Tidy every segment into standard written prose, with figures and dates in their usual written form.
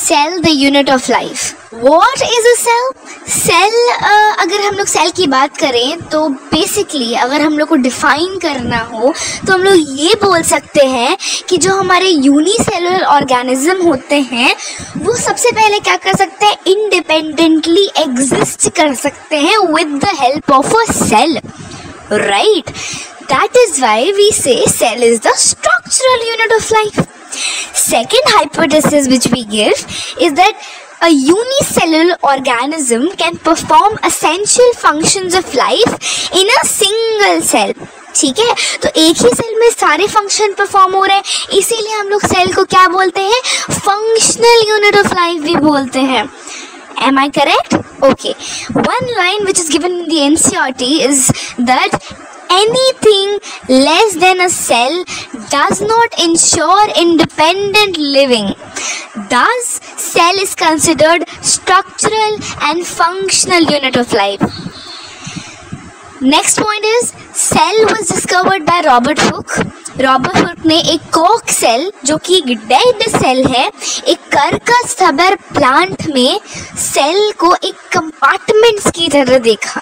Cell the unit of life. What is a cell? Cell, अगर हम लोग cell की बात करें तो बेसिकली अगर हम लोग को डिफाइन करना हो तो हम लोग ये बोल सकते हैं कि जो हमारे यूनिसेलुलर ऑर्गेनिज्म होते हैं वो सबसे पहले क्या कर सकते हैं, इंडिपेंडेंटली एग्जिस्ट कर सकते हैं with the help of a cell, right? That is why we say cell is the structural unit of life. Second hypothesis which we give is that a unicellular organism can perform essential functions of life in a single cell. ठीक है, तो एक ही cell में सारे function perform हो रहे हैं, इसीलिए हम लोग सेल को क्या बोलते हैं, फंक्शनल यूनिट ऑफ लाइफ भी बोलते हैं। Am I correct? Okay. One line which is given in the NCERT is that anything less than a cell does not ensure independent living. Thus, cell is considered structural and functional unit of life. Next point is cell was discovered by Robert Hooke. Robert Hooke ने एक Kock cell जो कि एक dead cell है, एक कर्कश सबर plant में सेल को एक कंपार्टमेंट्स की तरह देखा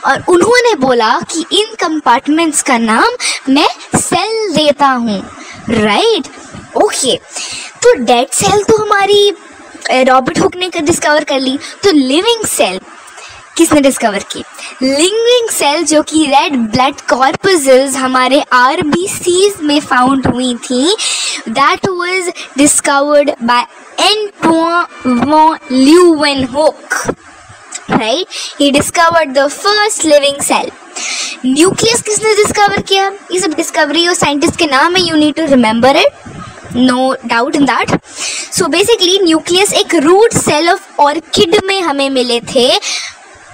और उन्होंने बोला कि इन कंपार्टमेंट्स का नाम मैं सेल देता हूँ, राइट? ओके, तो डेड सेल तो हमारी रॉबर्ट हुक ने डिस्कवर कर ली, तो लिविंग सेल किसने डिस्कवर की? लिविंग सेल जो कि रेड ब्लड कॉर्पसेस हमारे RBCs में फाउंड हुई थी, that was discovered by Antonie van Leeuwenhoek, right? He discovered the first living cell. Nucleus किसने डिस्कवर किया? ये सब डिस्कवरी और साइंटिस्ट के नाम है, you need to remember it, no doubt in that. So basically nucleus एक रूट सेल ऑफ ऑर्किड में हमें मिले थे,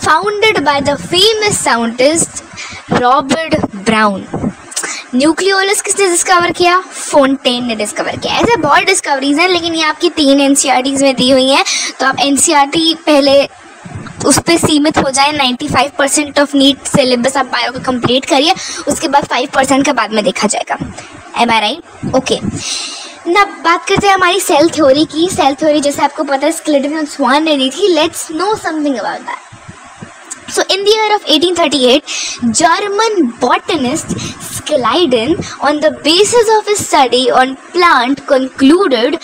founded by the famous scientist Robert Brown. Nucleolus किसने डिस्कवर किया? फोंटेन ने डिस्कवर किया। ऐसे बहुत डिस्कवरीज हैं, लेकिन ये आपकी 3 NCERTs में दी हुई हैं, तो आप NCERT पहले उस पर सीमित हो जाए। 95% ऑफ नीट सिलेबस आप बायो का कंप्लीट करिए, उसके बाद 5% का बाद में देखा जाएगा। एम आई राइट? ओके, ना बात करते हैं हमारी सेल थ्योरी की। सेल थ्योरी जैसे आपको पता है स्क्लेटन और स्वान ने दी थी। Let's know something about that. So in the year of 1838, German botanist Schleiden, on the basis of his study on plant, concluded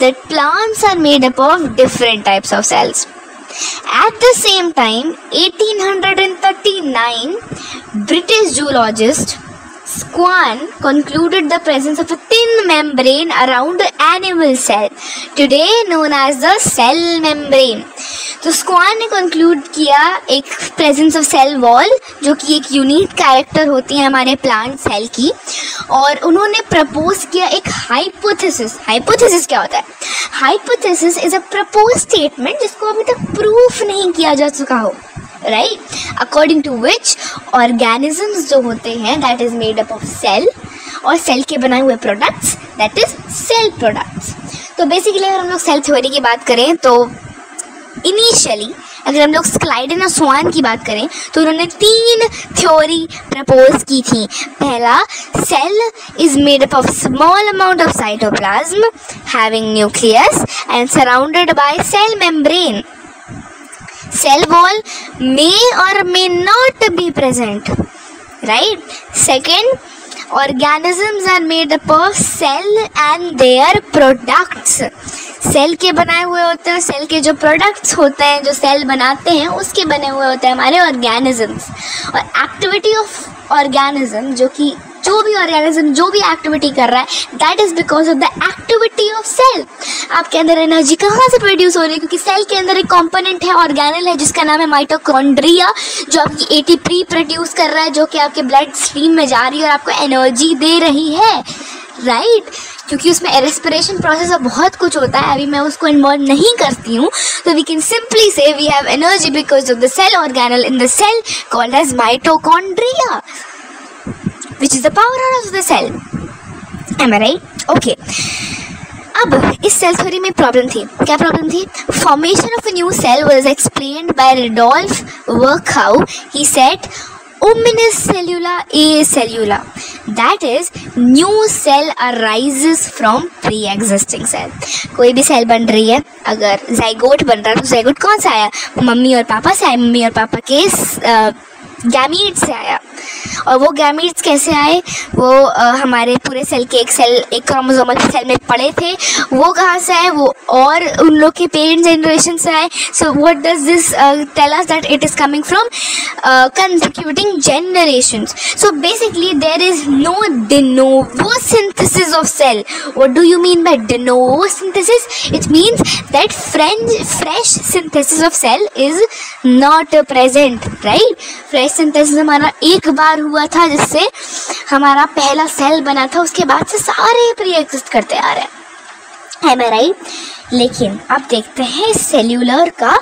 that plants are made up of different types of cells. At the same time, 1839, British zoologist Swan concluded the presence of a thin membrane around the animal cell, today known as the cell membrane. तो Schwann ने conclude किया एक presence of cell wall जो कि एक unique character होती है हमारे प्लांट सेल की, और उन्होंने प्रपोज किया एक हाइपोथेसिस। हाइपोथेसिस क्या होता है? Hypothesis is a propose statement जिसको अभी तक प्रूफ नहीं किया जा चुका हो, right? According to which organisms जो होते हैं that is made up of cell, और सेल के बनाए हुए products that is cell products. तो बेसिकली अगर हम लोग सेल थ्योरी की बात करें तो इनिशियली अगर हम लोग स्क्लाइडन और स्वान की बात करें तो उन्होंने 3 थ्योरी प्रपोज की थी। पहला, cell is made up of small amount of cytoplasm having nucleus and surrounded by cell membrane. Cell wall may और may not be present, right? Second, organisms are made up of cell and their products. Cell के बनाए हुए होते हैं, cell के जो products होते हैं जो सेल बनाते हैं उसके बने हुए होते हैं हमारे ऑर्गेनिजम्स। और एक्टिविटी ऑफ ऑर्गेनिज्म जो भी ऑर्गेनिज्म जो भी एक्टिविटी कर रहा है that is because of the activity of cell. आपके अंदर एनर्जी कहाँ से प्रोड्यूस हो रही है? क्योंकि सेल के अंदर एक कंपोनेंट है, ऑर्गेनेल है, जिसका नाम है माइटोकॉन्ड्रिया, जो आपकी एटीपी प्रोड्यूस कर रहा है, जो कि आपके ब्लड स्ट्रीम में जा रही है और आपको एनर्जी दे रही है, राइट? क्योंकि उसमें रेस्पिरेशन प्रोसेस और बहुत कुछ होता है, अभी मैं उसको इन्वॉल्व नहीं करती हूँ। तो we can simply say we have energy because of the cell organelle in the cell called as mitochondria, which is the power of the cell. Am I right? Okay. अब इस सेल थ्योरी में problem थी। क्या problem थी? Formation of a new cell was explained by Rudolf Virchow. He said Unicellular. That is, new cell arises from pre-existing cell. कोई भी cell बन रही है, अगर जाइगोट बन रहा है तो जाइगोट कौन सा आया? मम्मी और पापा से आया, मम्मी और पापा के गैमीट्स से आया। और वो गैमीट्स कैसे आए? वो हमारे पूरे सेल के एक क्रोमोसोमल सेल में पड़े थे। वो कहाँ से आए? वो और उन लोग के पेरेंट जनरेशन से आए। So what does this tell us? That it is coming from consecuting generations. So basically there is no de novo synthesis of cell. What do you mean by de novo synthesis? It means that fresh synthesis of cell is not present, right? Fresh synthesis हमारा एक बार हुआ था जिससे हमारा पहला cell बना था, उसके बाद से सारे प्री एग्जिस्ट करते आ रहे हैं। Am I right? लेकिन अब देखते हैं सेल्यूलर का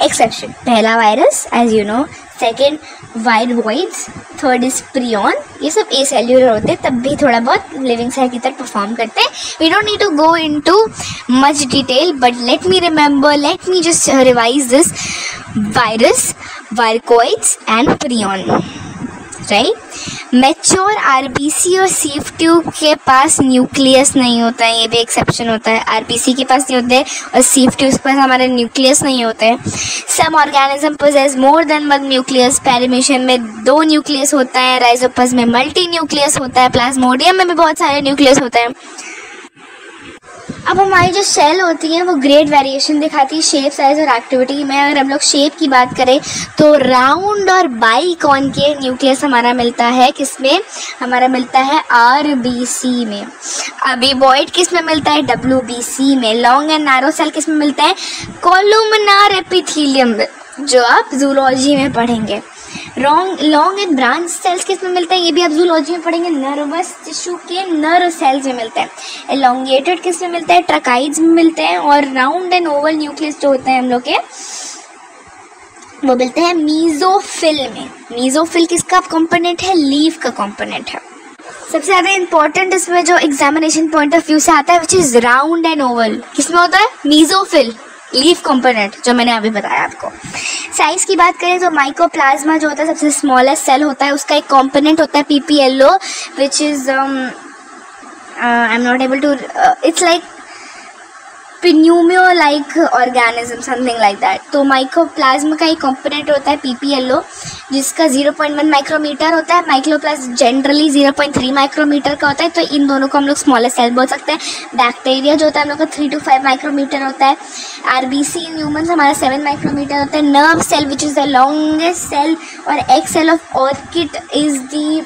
एक्सेप्शन। पहला virus, as you know, second viroids, third is prion. ये सब एसेल्यूलर होते हैं, तब भी थोड़ा बहुत लिविंग सेल की तरह परफॉर्म करते हैं। We don't need to go into much detail, but let me just revise this: virus, viroids and prion, right. Mature RBC और सीफ ट्यूब के पास न्यूक्लियस नहीं होता है, ये भी एक्सेप्शन होता है। आरबीसी के पास नहीं होते और सीफ ट्यूब के पास हमारे न्यूक्लियस नहीं होते हैं। Some organism possess more than one nucleus. Paramecium में 2 न्यूक्लियस होता है, राइजोपस में मल्टी न्यूक्लियस होता है, प्लाज्मोडियम में भी बहुत सारे न्यूक्लियस होते हैं। अब हमारी जो सेल होती है वो ग्रेट वेरिएशन दिखाती है शेप, साइज और एक्टिविटी में। अगर हम लोग शेप की बात करें तो राउंड और बाइकॉन के न्यूक्लियस हमारा मिलता है, किसमें? हमारा मिलता है आरबीसी में। अमीबॉइड किस में मिलता है? डब्ल्यूबीसी में। लॉन्ग एंड नैरो सेल किस में मिलता है? कॉलुमनार एपिथेलियम, जो आप जूलॉजी में पढ़ेंगे। लॉन्ग एंड ब्रांच सेल्स किस में मिलते हैं? ये भी आप जूलॉजी में पढ़ेंगे। नर्वस टिश्यू के नर्व सेल्स में मिलते हैं। एलोंगेटेड किस में मिलता है? ट्रकाइड्स में मिलते हैं। और राउंड एंड ओवल न्यूक्लियस जो होते हैं हम लोग के, वो मिलते हैं मीजोफिल में। मीजोफिल किसका कंपोनेंट है? लीफ का कंपोनेंट है। सबसे ज़्यादा इंपॉर्टेंट इसमें जो एग्जामिनेशन पॉइंट ऑफ व्यू से आता है, which is round and Oval, किसमें होता है? मीजोफिल, लीफ कंपोनेंट, जो मैंने अभी बताया आपको। साइज की बात करें तो माइकोप्लाज्मा जो होता है सबसे स्मॉलेस्ट सेल होता है, उसका एक कंपोनेंट होता है PPLO, which is I am not able to, it's like pneumo like organism, something like that। तो माइकोप्लाज्मा का एक कंपोनेंट होता है पीपीएलओ, जिसका 0.1 माइक्रोमीटर होता है। माइक्रोप्लाज्म जनरली 0.3 माइक्रोमीटर का होता है, तो इन दोनों को हम लोग स्मॉलेस्ट सेल बोल सकते हैं। बैक्टीरिया जो होता है हम लोग का 3 to 5 माइक्रोमीटर होता है। आरबीसी इन ह्यूमंस हमारा 7 माइक्रोमीटर होता है। Nerve cell which is the longest cell, और egg cell of orchid is the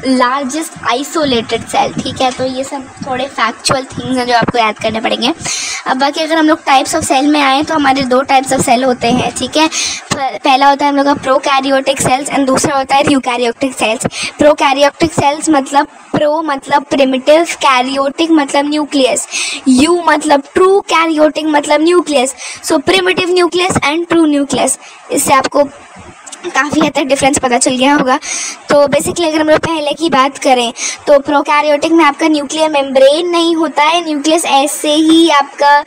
largest isolated cell, ठीक है। तो ये सब थोड़े फैक्चुअल थिंग्स हैं जो आपको याद करने पड़ेंगे। अब बाकी अगर हम लोग टाइप्स ऑफ सेल में आए तो हमारे 2 टाइप्स ऑफ सेल होते हैं, ठीक है। पहला होता है हम लोग का प्रोकैरियोटिक सेल्स एंड दूसरा होता है यूकैरियोटिक सेल्स। प्रोकैरियोटिक सेल्स मतलब प्रो मतलब प्रिमिटिव, कैरियोटिक मतलब न्यूक्लियस, यू मतलब ट्रू, कैरियोटिक मतलब nucleus. So primitive nucleus and true nucleus, इससे आपको काफ़ी हद तक डिफरेंस पता चल गया होगा। तो बेसिकली अगर हम लोग पहले की बात करें तो प्रोकैरियोटिक में आपका न्यूक्लियर मेम्ब्रेन नहीं होता है, न्यूक्लियस ऐसे ही आपका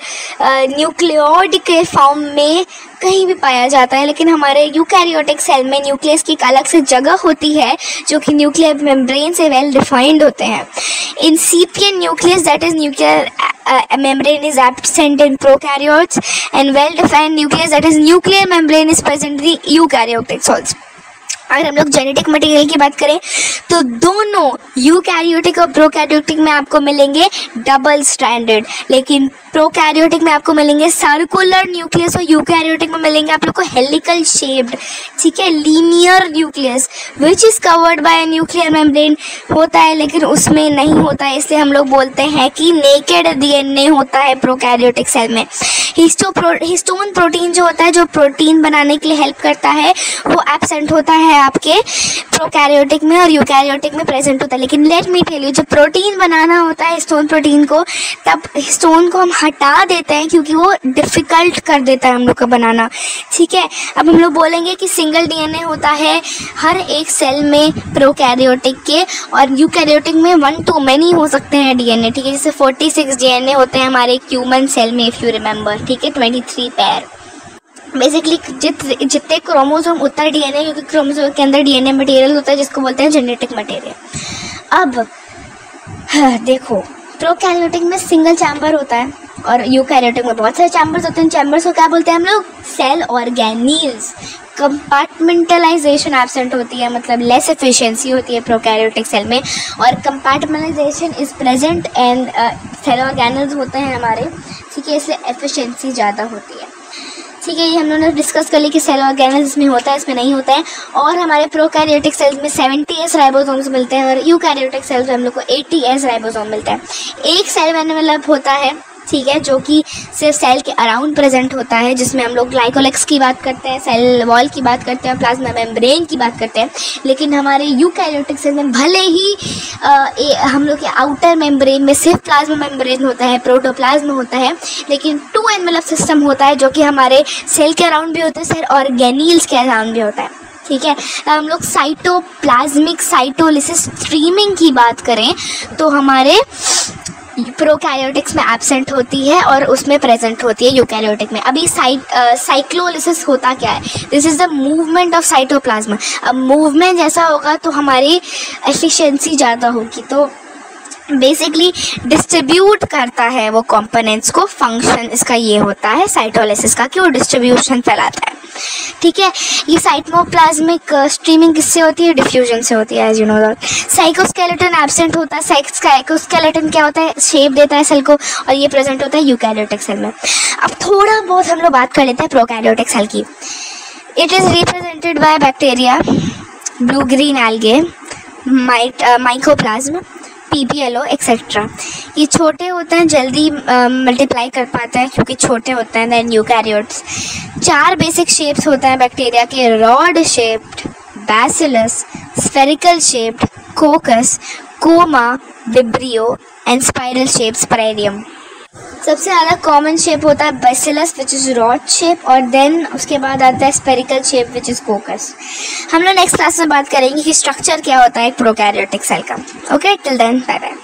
न्यूक्लियोइड के फॉर्म में कहीं भी पाया जाता है। लेकिन हमारे यूकैरियोटिक सेल में न्यूक्लियस की एक अलग से जगह होती है जो कि न्यूक्लियर मेम्ब्रेन से वेल डिफाइंड होते हैं। Incipient nucleus, that is nuclear membrane is absent in prokaryotes, and well-defined nucleus, that is nuclear membrane, is present in the eukaryotic cells। अगर हम लोग जेनेटिक मटेरियल की बात करें तो दोनों यूकैरियोटिक और प्रोकैरियोटिक में आपको मिलेंगे डबल स्ट्रैंडेड, लेकिन प्रोकैरियोटिक में आपको मिलेंगे सर्कुलर न्यूक्लियस और यूकैरियोटिक में मिलेंगे आप लोग को हेलिकल शेप्ड, ठीक है, linear nucleus which is covered by nuclear membrane होता है, लेकिन उसमें नहीं होता है। इसलिए हम लोग बोलते हैं कि नेकेड डीएनए होता है प्रोकैरियोटिक सेल में। हिस्टोन प्रोटीन जो होता है, जो प्रोटीन बनाने के लिए हेल्प करता है, वो एब्सेंट होता है आपके प्रोकैरियोटिक में और यूकैरियोटिक में प्रेजेंट होता है। लेकिन लेट मी टेल यू, जब प्रोटीन बनाना होता है हिस्टोन प्रोटीन को, तब हिस्टोन को हम हटा देते हैं क्योंकि वो डिफ़िकल्ट कर देता है हम लोग का बनाना, ठीक है। अब हम लोग बोलेंगे कि सिंगल डीएनए होता है हर एक सेल में प्रोकैरियोटिक के, और यूकैरियोटिक में 1 to many हो सकते हैं डीएनए, ठीक है। जैसे 46 डीएनए होते हैं हमारे ह्यूमन सेल में, इफ़ यू रिमेंबर, ठीक है, 23 पेयर। बेसिकली जितने क्रोमोसोम उतना डीएनए, क्योंकि क्रोमोसोम के अंदर डीएनए मटेरियल होता है जिसको बोलते हैं जेनेटिक मटेरियल। अब देखो, प्रोकैरियोटिक में सिंगल चैम्बर होता है और यूकैरियोटिक में बहुत सारे चैम्बर्स होते हैं। चैम्बर्स को क्या बोलते हैं हम लोग? Cell organelles. कंपार्टमेंटलाइजेशन एब्सेंट होती है, मतलब लेस एफिशिएंसी होती है प्रोकैरियोटिक सेल में, और compartmentalisation is present and cell organelles होते हैं हमारे, ठीक है, इसलिए एफिशिएंसी ज़्यादा होती है। ठीक है, ये हम लोगों ने डिस्कस कर ली कि सेल ऑर्गेनल्स इसमें होता है, इसमें नहीं होता है। और हमारे प्रोकैरियोटिक सेल्स में 70S राइबोसोम्स मिलते हैं और यूकैरियोटिक सेल्स में हम लोग को 80S राइबोसोम मिलता है। एक सेल एनवेलप होता है, ठीक है, जो कि सिर्फ सेल के अराउंड प्रेजेंट होता है, जिसमें हम लोग ग्लाइकोलेक्स की बात करते हैं, सेल वॉल की बात करते हैं, प्लाज्मा मेम्ब्रेन की बात करते हैं। लेकिन हमारे यूकैरियोटिक सेल में भले ही हम लोग के आउटर मेम्ब्रेन में सिर्फ प्लाज्मा मेम्ब्रेन होता है, प्रोटोप्लाज्म होता है, लेकिन 2 एनवेलप सिस्टम होता है जो कि हमारे सेल के अराउंड भी होता है, सेल ऑर्गेनील्स के अराउंड भी होता है। ठीक है, हम लोग साइटोप्लाज्मिक साइटोलिसिस स्ट्रीमिंग की बात करें तो हमारे प्रोकैरियोटिक्स में एब्सेंट होती है और उसमें प्रेजेंट होती है यूकैरियोटिक में। अभी साइक्लोलिसिस होता क्या है? This is the movement of cytoplasm. अब मूवमेंट जैसा होगा तो हमारी एफिशिएंसी ज़्यादा होगी, तो बेसिकली डिस्ट्रीब्यूट करता है वो कंपोनेंट्स को। फंक्शन इसका ये होता है साइटोलिसिस का कि वो डिस्ट्रीब्यूशन फैलाता है। ठीक है, ये साइटोप्लाज्मिक स्ट्रीमिंग किससे होती है? डिफ्यूजन से होती है, as you know that. Cytoskeleton absent होता है। साइकोस्केलेटन क्या होता है? शेप देता है सेल को, और ये प्रेजेंट होता है यूकैरियोटिक सेल में। अब थोड़ा बहुत हम लोग बात कर लेते हैं प्रोकैरियोटिक सेल की। It is represented by bacteria, blue green algae, mycoplasma, PPLO etcetera. ये छोटे होते हैं, जल्दी मल्टीप्लाई कर पाते हैं क्योंकि छोटे होते हैं देन यूकैरियोट्स। 4 बेसिक शेप्स होते हैं बैक्टीरिया के: rod shaped, bacillus, spherical shaped, coccus, comma, vibrio and spiral shape spirillum. सबसे ज़्यादा कॉमन शेप होता है bacillus which is rod shape, और देन उसके बाद आता है spherical shape which is coccus. हम लोग नेक्स्ट क्लास में बात करेंगे कि स्ट्रक्चर क्या होता है एक प्रोकैरियोटिक सेल का। Okay, till then bye bye.